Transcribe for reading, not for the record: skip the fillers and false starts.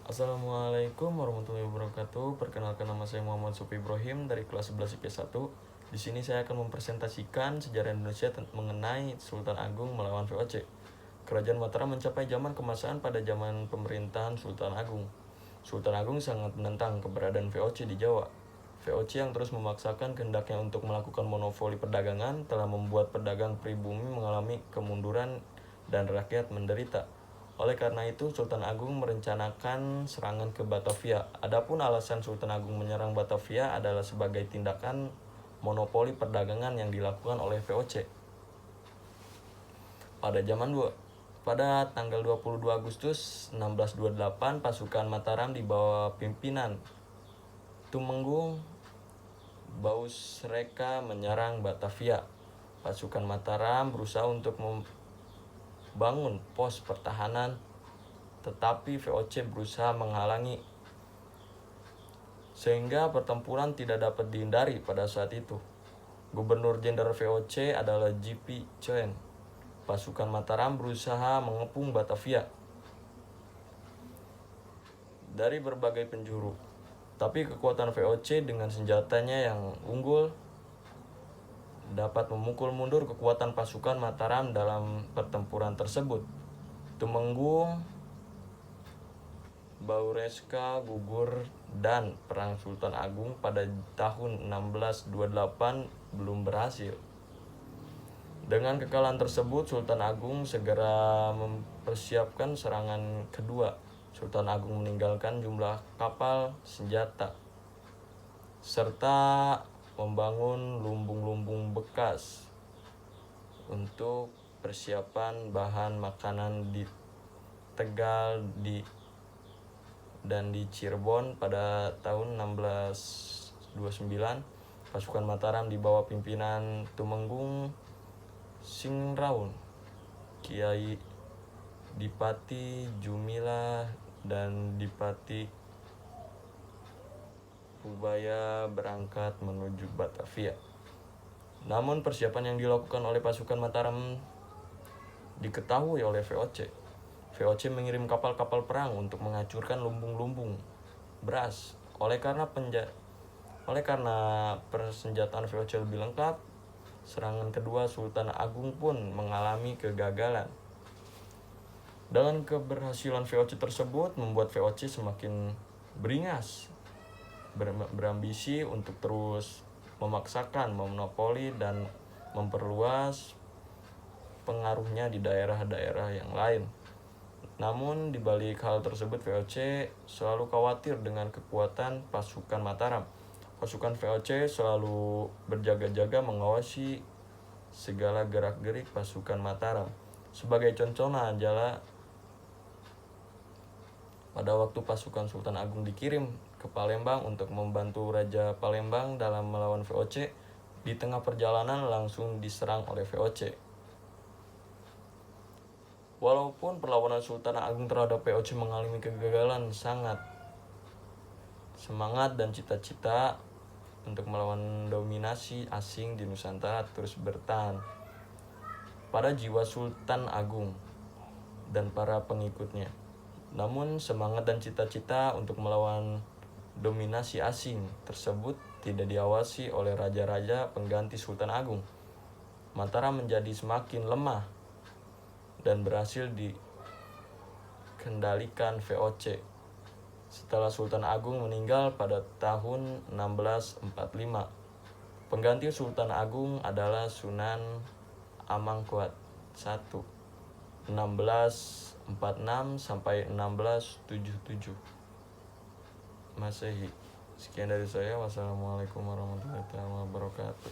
Assalamualaikum warahmatullahi wabarakatuh. Perkenalkan, nama saya Muhammad Sufi Ibrahim dari kelas 11 IPS 1. Di sini saya akan mempresentasikan sejarah Indonesia mengenai Sultan Agung melawan VOC. Kerajaan Mataram mencapai zaman keemasan pada zaman pemerintahan Sultan Agung. Sultan Agung sangat menentang keberadaan VOC di Jawa. VOC yang terus memaksakan kehendaknya untuk melakukan monopoli perdagangan telah membuat pedagang pribumi mengalami kemunduran dan rakyat menderita. Oleh karena itu, Sultan Agung merencanakan serangan ke Batavia. Adapun alasan Sultan Agung menyerang Batavia adalah sebagai tindakan monopoli perdagangan yang dilakukan oleh VOC. Pada tanggal 22 Agustus 1628, pasukan Mataram di bawah pimpinan Tumenggung Bausreka menyerang Batavia. Pasukan Mataram berusaha untuk membangun pos pertahanan, tetapi VOC berusaha menghalangi, sehingga pertempuran tidak dapat dihindari pada saat itu. Gubernur Jenderal VOC adalah J.P. Choen. Pasukan Mataram berusaha mengepung Batavia dari berbagai penjuru, tapi kekuatan VOC dengan senjatanya yang unggul dapat memukul mundur kekuatan pasukan Mataram dalam pertempuran tersebut. Tumenggung Bausreka gugur dan perang Sultan Agung pada tahun 1628 belum berhasil. Dengan kekalahan tersebut, Sultan Agung segera mempersiapkan serangan kedua. Sultan Agung meninggalkan jumlah kapal senjata serta membangun lumbung-lumbung bekas untuk persiapan bahan makanan di Tegal dan di Cirebon. Pada tahun 1629, pasukan Mataram di bawah pimpinan Tumenggung Singraun, Kiai Dipati Jumilah dan Dipati Ubaya berangkat menuju Batavia. Namun persiapan yang dilakukan oleh pasukan Mataram diketahui oleh VOC. VOC mengirim kapal-kapal perang untuk menghancurkan lumbung-lumbung beras. Oleh karena persenjataan VOC lebih lengkap, serangan kedua Sultan Agung pun mengalami kegagalan. Dengan keberhasilan VOC tersebut membuat VOC semakin beringas, berambisi untuk terus memaksakan monopoli dan memperluas pengaruhnya di daerah-daerah yang lain. Namun di balik hal tersebut, VOC selalu khawatir dengan kekuatan pasukan Mataram. Pasukan VOC selalu berjaga-jaga mengawasi segala gerak-gerik pasukan Mataram. Sebagai contoh adalah pada waktu pasukan Sultan Agung dikirim ke Palembang untuk membantu Raja Palembang dalam melawan VOC, di tengah perjalanan langsung diserang oleh VOC. Walaupun perlawanan Sultan Agung terhadap VOC mengalami kegagalan, semangat dan cita-cita untuk melawan dominasi asing di Nusantara terus bertahan pada jiwa Sultan Agung dan para pengikutnya. Namun semangat dan cita-cita untuk melawan dominasi asing tersebut tidak diawasi oleh raja-raja pengganti Sultan Agung. Mataram menjadi semakin lemah dan berhasil dikendalikan VOC setelah Sultan Agung meninggal pada tahun 1645. Pengganti Sultan Agung adalah Sunan Amangkurat I, 1646 sampai 1677 Masehi. Sekian dari saya. Wassalamualaikum warahmatullahi wabarakatuh.